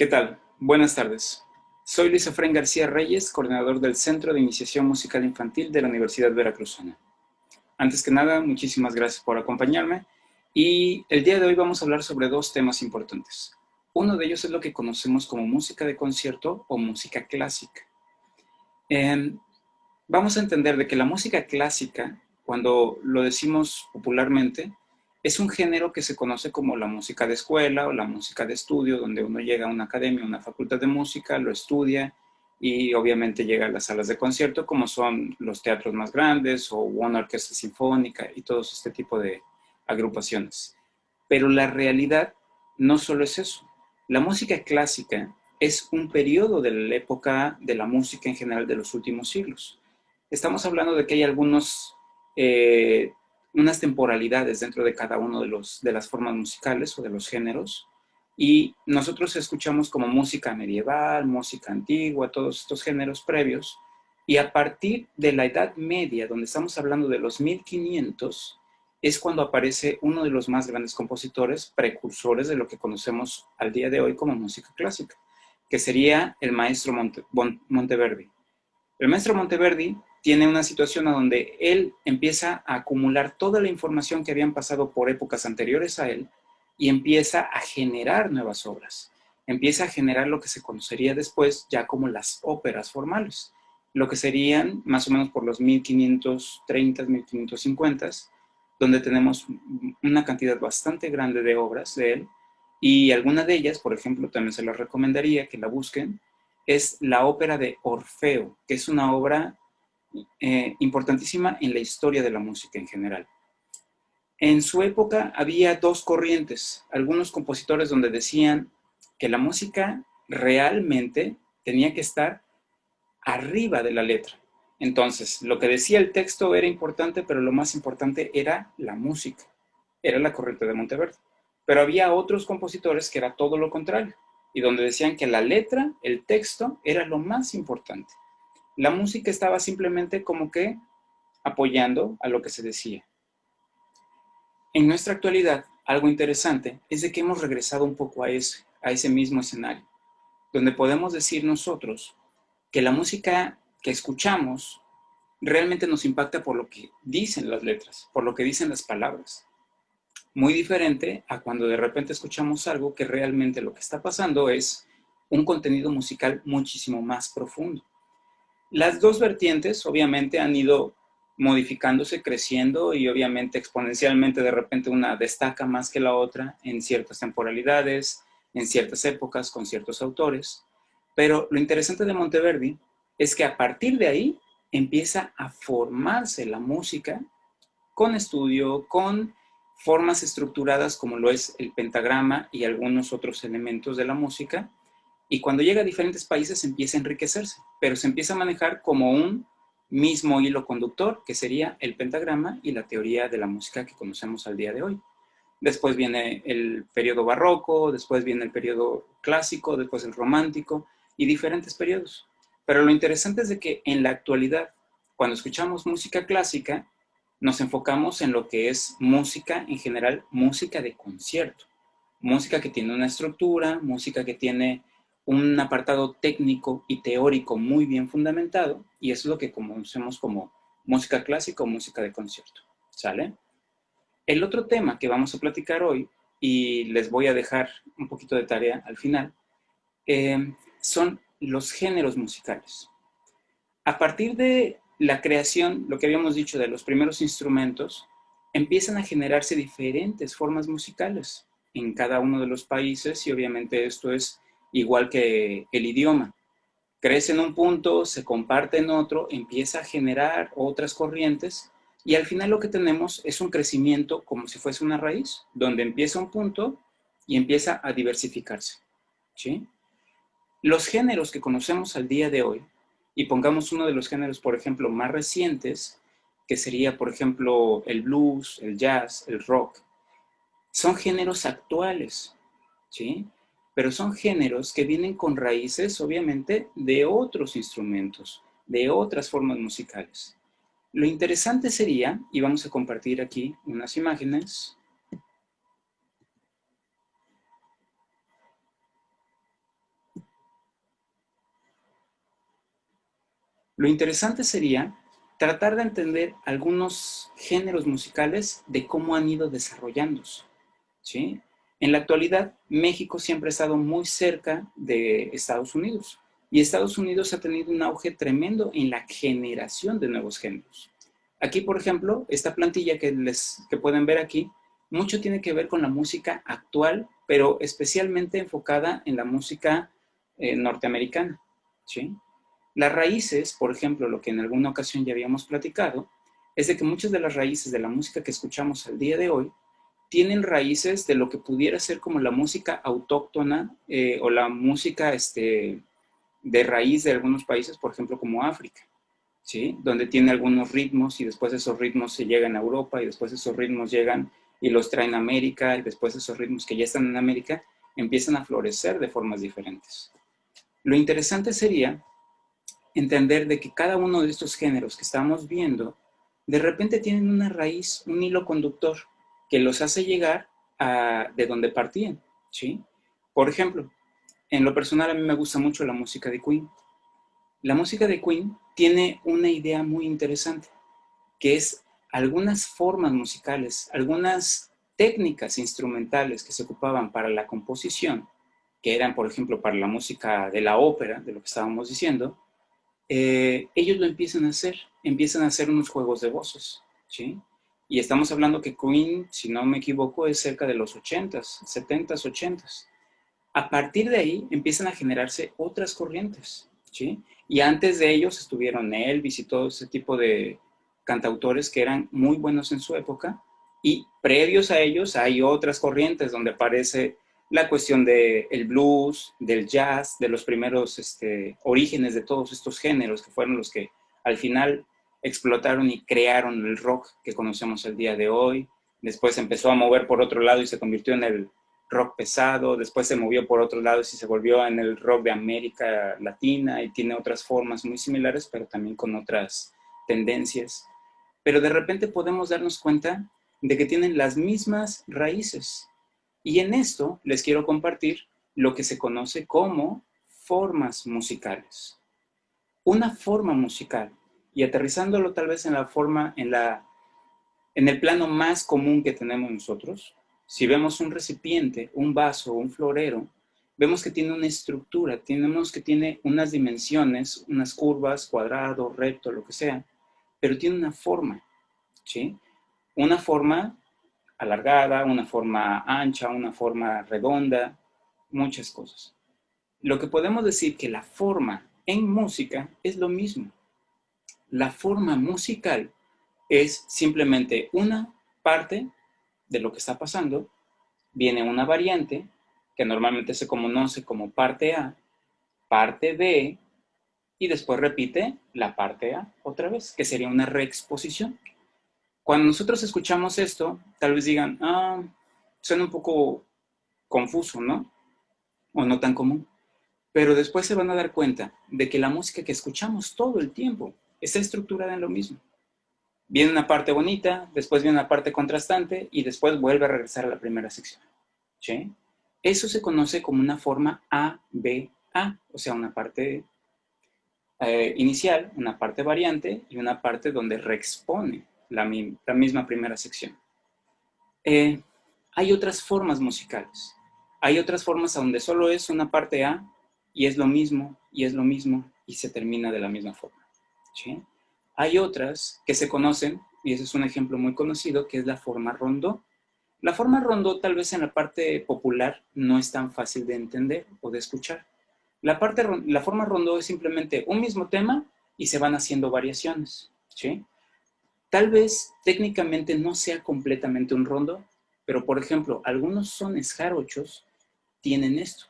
¿Qué tal? Buenas tardes. Soy Luis Efraín García Reyes, coordinador del Centro de Iniciación Musical Infantil de la Universidad Veracruzana. Antes que nada, muchísimas gracias por acompañarme y el día de hoy vamos a hablar sobre dos temas importantes. Uno de ellos es lo que conocemos como música de concierto o música clásica. Eh, Vamos a entender de que la música clásica, cuando lo decimos popularmente, es un género que se conoce como la música de escuela o la música de estudio, donde uno llega a una academia, a una facultad de música, lo estudia y obviamente llega a las salas de concierto, como son los teatros más grandes o una orquesta sinfónica y todo este tipo de agrupaciones. Pero la realidad no solo es eso. La música clásica es un periodo de la época de la música en general de los últimos siglos. Estamos hablando de que hay eh, unas temporalidades dentro de cada uno de las formas musicales o de los géneros, y nosotros escuchamos como música medieval, música antigua, todos estos géneros previos, y a partir de la Edad Media, donde estamos hablando de los 1500, es cuando aparece uno de los más grandes compositores, precursores de lo que conocemos al día de hoy como música clásica, que sería el maestro Monteverdi. El maestro Monteverdi tiene una situación a donde él empieza a acumular toda la información que habían pasado por épocas anteriores a él y empieza a generar nuevas obras. Empieza a generar lo que se conocería después ya como las óperas formales, lo que serían más o menos por los 1530, 1550, donde tenemos una cantidad bastante grande de obras de él, y alguna de ellas, por ejemplo, también se las recomendaría que la busquen, es la ópera de Orfeo, que es una obra importantísima en la historia de la música en general. En su época había dos corrientes, algunos compositores donde decían que la música realmente tenía que estar arriba de la letra. Entonces, lo que decía el texto era importante, pero lo más importante era la música, era la corriente de Monteverdi. Pero había otros compositores que era todo lo contrario, y donde decían que la letra, el texto, era lo más importante. La música estaba simplemente como que apoyando a lo que se decía. En nuestra actualidad, algo interesante es de que hemos regresado un poco a ese mismo escenario, donde podemos decir nosotros que la música que escuchamos realmente nos impacta por lo que dicen las letras, por lo que dicen las palabras. Muy diferente a cuando de repente escuchamos algo que realmente lo que está pasando es un contenido musical muchísimo más profundo. Las dos vertientes obviamente han ido modificándose, creciendo y obviamente exponencialmente de repente una destaca más que la otra en ciertas temporalidades, en ciertas épocas, con ciertos autores. Pero lo interesante de Monteverdi es que a partir de ahí empieza a formarse la música con estudio, con formas estructuradas como lo es el pentagrama y algunos otros elementos de la música, y cuando llega a diferentes países empieza a enriquecerse, pero se empieza a manejar como un mismo hilo conductor, que sería el pentagrama y la teoría de la música que conocemos al día de hoy. Después viene el periodo barroco, después viene el periodo clásico, después el romántico y diferentes periodos. Pero lo interesante es de que en la actualidad, cuando escuchamos música clásica, nos enfocamos en lo que es música en general, música de concierto, música que tiene una estructura, música que tiene un apartado técnico y teórico muy bien fundamentado, y eso es lo que conocemos como música clásica o música de concierto. ¿Sale? El otro tema que vamos a platicar hoy, y les voy a dejar un poquito de tarea al final, son los géneros musicales. A partir de la creación, lo que habíamos dicho de los primeros instrumentos, empiezan a generarse diferentes formas musicales en cada uno de los países, y obviamente esto es igual que el idioma. Crece en un punto, se comparte en otro, empieza a generar otras corrientes, y al final lo que tenemos es un crecimiento como si fuese una raíz, donde empieza un punto y empieza a diversificarse. ¿Sí? Los géneros que conocemos al día de hoy, y pongamos uno de los géneros, por ejemplo, más recientes, que sería, por ejemplo, el blues, el jazz, el rock, son géneros actuales, ¿sí? Pero son géneros que vienen con raíces, obviamente, de otros instrumentos, de otras formas musicales. Lo interesante sería, y vamos a compartir aquí unas imágenes, Lo interesante sería tratar de entender algunos géneros musicales de cómo han ido desarrollándose, ¿sí? En la actualidad, México siempre ha estado muy cerca de Estados Unidos y Estados Unidos ha tenido un auge tremendo en la generación de nuevos géneros. Aquí, por ejemplo, esta plantilla que pueden ver aquí, mucho tiene que ver con la música actual, pero especialmente enfocada en la música norteamericana, ¿sí? Las raíces, por ejemplo, lo que en alguna ocasión ya habíamos platicado, es de que muchas de las raíces de la música que escuchamos al día de hoy tienen raíces de lo que pudiera ser como la música autóctona o la música de raíz de algunos países, por ejemplo, como África, ¿sí? Donde tiene algunos ritmos y después esos ritmos se llegan a Europa y después esos ritmos llegan y los traen a América y después esos ritmos que ya están en América empiezan a florecer de formas diferentes. Lo interesante sería entender de que cada uno de estos géneros que estamos viendo, de repente tienen una raíz, un hilo conductor que los hace llegar de donde partían, ¿sí? Por ejemplo, en lo personal a mí me gusta mucho la música de Queen. La música de Queen tiene una idea muy interesante, que es algunas formas musicales, algunas técnicas instrumentales que se ocupaban para la composición, que eran, por ejemplo, para la música de la ópera, de lo que estábamos diciendo, ellos lo empiezan a hacer unos juegos de voces, ¿sí? Y estamos hablando que Queen, si no me equivoco, es cerca de los 80s, 70s, 80s. A partir de ahí empiezan a generarse otras corrientes, ¿sí? Y antes de ellos estuvieron Elvis y todo ese tipo de cantautores que eran muy buenos en su época, y previos a ellos hay otras corrientes donde aparece la cuestión del blues, del jazz, de los primeros orígenes de todos estos géneros que fueron los que al final explotaron y crearon el rock que conocemos el día de hoy. Después empezó a mover por otro lado y se convirtió en el rock pesado, después se movió por otro lado y se volvió en el rock de América Latina y tiene otras formas muy similares, pero también con otras tendencias. Pero de repente podemos darnos cuenta de que tienen las mismas raíces. Y en esto les quiero compartir lo que se conoce como formas musicales. Una forma musical, y aterrizándolo tal vez en la forma, en el plano más común que tenemos nosotros, si vemos un recipiente, un vaso, un florero, vemos que tiene una estructura, tenemos que tiene unas dimensiones, unas curvas, cuadrado, recto, lo que sea, pero tiene una forma, ¿sí? Una forma alargada, una forma ancha, una forma redonda, muchas cosas. Lo que podemos decir que la forma en música es lo mismo. La forma musical es simplemente una parte de lo que está pasando, viene una variante que normalmente se conoce como parte A, parte B, y después repite la parte A otra vez, que sería una reexposición. Cuando nosotros escuchamos esto, tal vez digan, suena un poco confuso, ¿no? O no tan común. Pero después se van a dar cuenta de que la música que escuchamos todo el tiempo está estructurada en lo mismo. Viene una parte bonita, después viene una parte contrastante y después vuelve a regresar a la primera sección, ¿sí? Eso se conoce como una forma A-B-A, o sea, una parte inicial, una parte variante y una parte donde reexpone la misma primera sección. Eh, Hay otras formas musicales. Hay otras formas donde solo es una parte A y es lo mismo, y es lo mismo, y se termina de la misma forma, ¿sí? Hay otras que se conocen, y ese es un ejemplo muy conocido, que es la forma rondó. La forma rondó tal vez en la parte popular no es tan fácil de entender o de escuchar. La forma rondó es simplemente un mismo tema y se van haciendo variaciones, ¿sí? Tal vez técnicamente no sea completamente un rondo, pero por ejemplo, algunos sones jarochos tienen esto,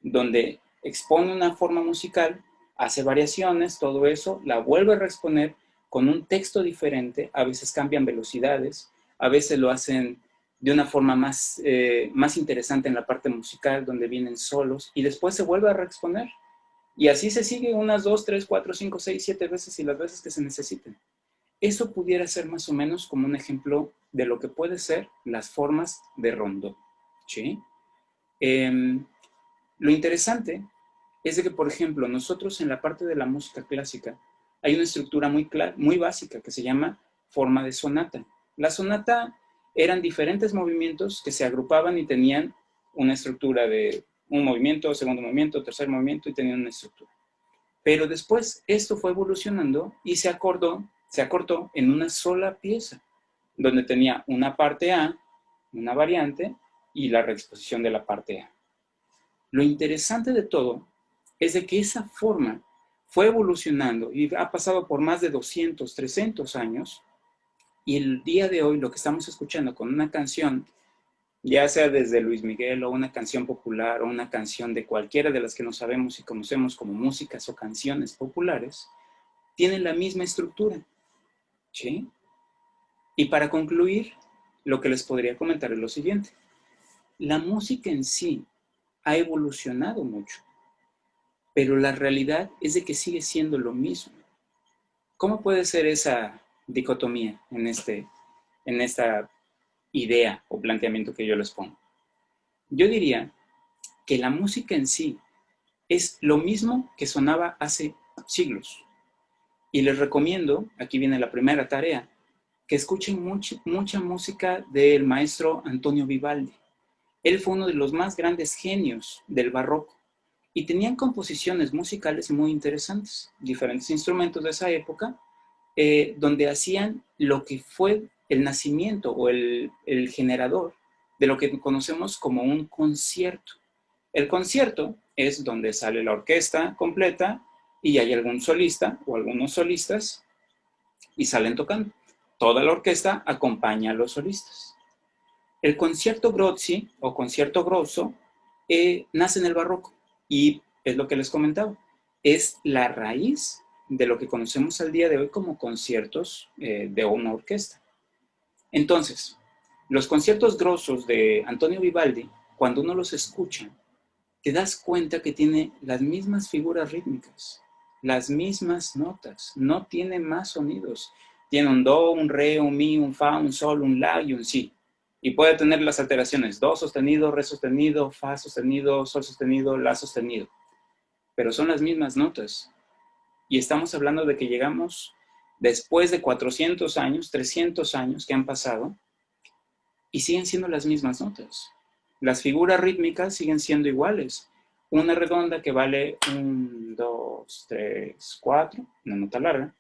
donde expone una forma musical, hace variaciones, todo eso, la vuelve a reexponer con un texto diferente, a veces cambian velocidades, a veces lo hacen de una forma más interesante en la parte musical, donde vienen solos, y después se vuelve a reexponer. Y así se sigue unas 2, 3, 4, 5, 6, 7 veces y las veces que se necesiten. Eso pudiera ser más o menos como un ejemplo de lo que puede ser las formas de rondó, ¿sí? Lo interesante es de que, por ejemplo, nosotros en la parte de la música clásica hay una estructura muy clara, muy básica que se llama forma de sonata. La sonata eran diferentes movimientos que se agrupaban y tenían una estructura de un movimiento, segundo movimiento, tercer movimiento y tenían una estructura. Pero después esto fue evolucionando y se acortó en una sola pieza, donde tenía una parte A, una variante y la reexposición de la parte A. Lo interesante de todo es de que esa forma fue evolucionando y ha pasado por más de 200, 300 años, y el día de hoy lo que estamos escuchando con una canción, ya sea desde Luis Miguel o una canción popular o una canción de cualquiera de las que nos sabemos y conocemos como músicas o canciones populares, tienen la misma estructura, ¿sí? Y para concluir, lo que les podría comentar es lo siguiente. La música en sí ha evolucionado mucho, pero la realidad es de que sigue siendo lo mismo. ¿Cómo puede ser esa dicotomía en esta idea o planteamiento que yo les pongo? Yo diría que la música en sí es lo mismo que sonaba hace siglos. Y les recomiendo, aquí viene la primera tarea, que escuchen mucha música del maestro Antonio Vivaldi. Él fue uno de los más grandes genios del barroco y tenían composiciones musicales muy interesantes, diferentes instrumentos de esa época, donde hacían lo que fue el nacimiento o el generador de lo que conocemos como un concierto. El concierto es donde sale la orquesta completa y hay algún solista o algunos solistas y salen tocando. Toda la orquesta acompaña a los solistas. El concierto grozzi o concierto grosso nace en el barroco y es lo que les comentaba. Es la raíz de lo que conocemos al día de hoy como conciertos de una orquesta. Entonces, los conciertos grosos de Antonio Vivaldi, cuando uno los escucha, te das cuenta que tiene las mismas figuras rítmicas, las mismas notas, no tiene más sonidos. Tiene un do, un re, un mi, un fa, un sol, un la y un si. Y puede tener las alteraciones do sostenido, re sostenido, fa sostenido, sol sostenido, la sostenido. Pero son las mismas notas. Y estamos hablando de que llegamos después de 400 años, 300 años que han pasado, y siguen siendo las mismas notas. Las figuras rítmicas siguen siendo iguales. Una redonda que vale 1, 2, 3, 4, una nota larga.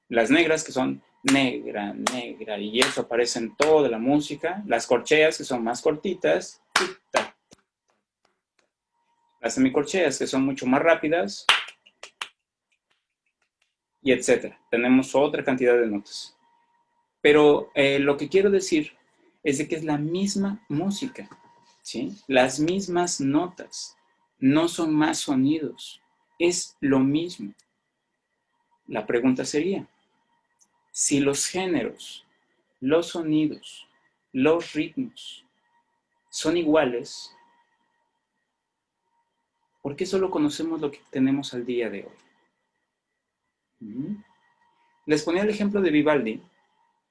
Las negras que son negra, negra, y eso aparece en toda la música. Las corcheas que son más cortitas. Las semicorcheas que son mucho más rápidas. Y etcétera. Tenemos otra cantidad de notas. Pero lo que quiero decir es de que es la misma música, ¿sí? Las mismas notas, no son más sonidos, es lo mismo. La pregunta sería, si los géneros, los sonidos, los ritmos son iguales, ¿por qué solo conocemos lo que tenemos al día de hoy? Les ponía el ejemplo de Vivaldi,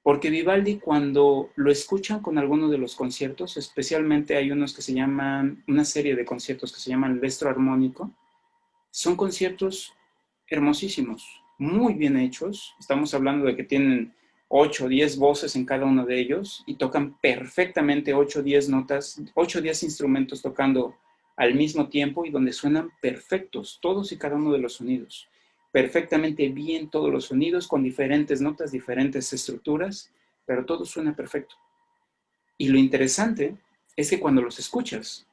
porque Vivaldi, cuando lo escuchan con alguno de los conciertos, especialmente hay unos que se llaman, una serie de conciertos que se llaman Lestro Armónico, son conciertos hermosísimos, muy bien hechos. Estamos hablando de que tienen 8 o 10 voces en cada uno de ellos y tocan perfectamente 8 o 10 notas, 8 o 10 instrumentos tocando al mismo tiempo y donde suenan perfectos todos y cada uno de los sonidos. Perfectamente bien todos los sonidos con diferentes notas, diferentes estructuras, pero todo suena perfecto. Y lo interesante es que cuando los escuchas,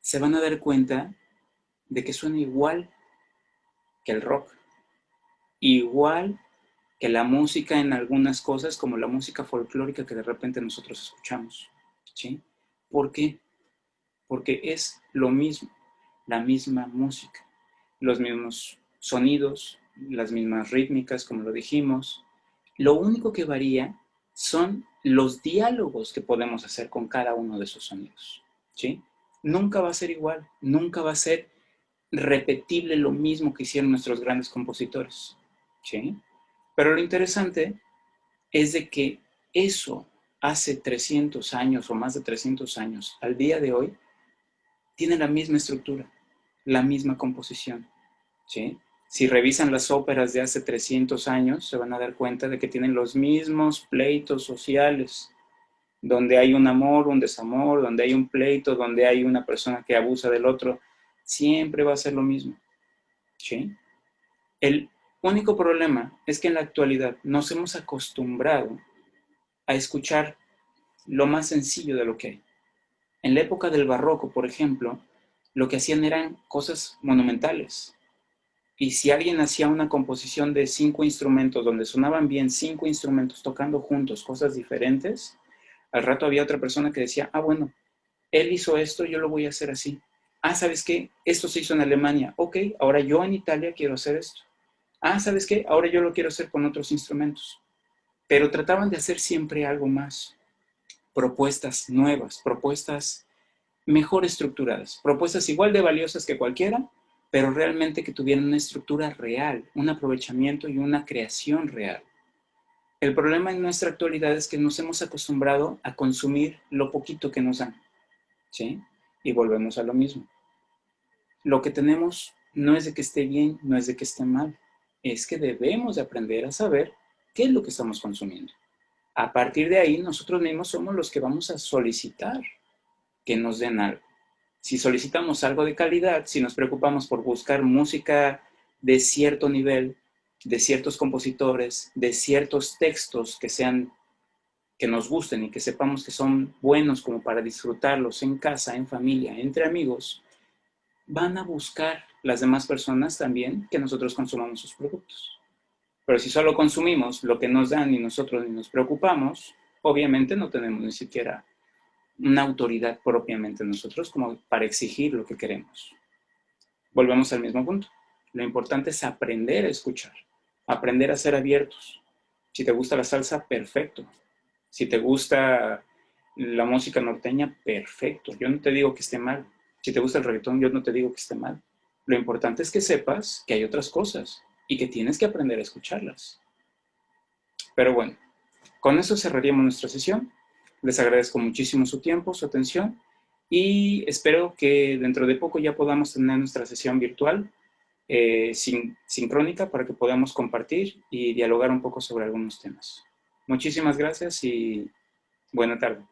se van a dar cuenta de que suena igual que el rock, igual que la música en algunas cosas, como la música folclórica que de repente nosotros escuchamos, ¿sí? ¿Por qué? Porque es lo mismo, la misma música, los mismos sonidos, las mismas rítmicas, como lo dijimos. Lo único que varía son los diálogos que podemos hacer con cada uno de esos sonidos, ¿sí? Nunca va a ser igual, nunca va a ser repetible lo mismo que hicieron nuestros grandes compositores, ¿sí? Pero lo interesante es de que eso hace 300 años o más de 300 años, al día de hoy, tiene la misma estructura, la misma composición, ¿sí? Si revisan las óperas de hace 300 años, se van a dar cuenta de que tienen los mismos pleitos sociales, donde hay un amor, un desamor, donde hay un pleito, donde hay una persona que abusa del otro, siempre va a ser lo mismo. ¿Sí? El único problema es que en la actualidad nos hemos acostumbrado a escuchar lo más sencillo de lo que hay. En la época del barroco, por ejemplo, lo que hacían eran cosas monumentales. Y si alguien hacía una composición de 5 instrumentos, donde sonaban bien 5 instrumentos tocando juntos cosas diferentes, al rato había otra persona que decía, ah, bueno, él hizo esto, yo lo voy a hacer así. Ah, ¿sabes qué? Esto se hizo en Alemania. Ok, ahora yo en Italia quiero hacer esto. Ah, ¿sabes qué? Ahora yo lo quiero hacer con otros instrumentos. Pero trataban de hacer siempre algo más. Propuestas nuevas, propuestas mejor estructuradas, propuestas igual de valiosas que cualquiera, pero realmente que tuvieran una estructura real, un aprovechamiento y una creación real. El problema en nuestra actualidad es que nos hemos acostumbrado a consumir lo poquito que nos dan, ¿sí? Y volvemos a lo mismo. Lo que tenemos no es de que esté bien, no es de que esté mal, es que debemos de aprender a saber qué es lo que estamos consumiendo. A partir de ahí, nosotros mismos somos los que vamos a solicitar que nos den algo. Si solicitamos algo de calidad, si nos preocupamos por buscar música de cierto nivel, de ciertos compositores, de ciertos textos que sean, que nos gusten y que sepamos que son buenos como para disfrutarlos en casa, en familia, entre amigos, van a buscar las demás personas también que nosotros consumamos sus productos. Pero si solo consumimos lo que nos dan y nosotros ni nos preocupamos, obviamente no tenemos ni siquiera una autoridad propiamente nosotros como para exigir lo que queremos. Volvemos al mismo punto. Lo importante es aprender a escuchar, aprender a ser abiertos. Si te gusta la salsa, perfecto. Si te gusta la música norteña, perfecto. Yo no te digo que esté mal. Si te gusta el reggaetón, yo no te digo que esté mal. Lo importante es que sepas que hay otras cosas y que tienes que aprender a escucharlas. Pero bueno, con eso cerraríamos nuestra sesión. Les agradezco muchísimo su tiempo, su atención y espero que dentro de poco ya podamos tener nuestra sesión virtual sincrónica para que podamos compartir y dialogar un poco sobre algunos temas. Muchísimas gracias y buena tarde.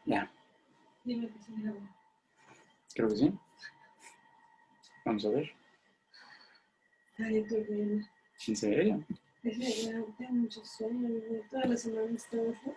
Ya. Dime que sí. Creo que sí. Vamos a ver. Ay, estoy bien. ¿En serio? Tengo mucho sueño, toda la semana estaba así.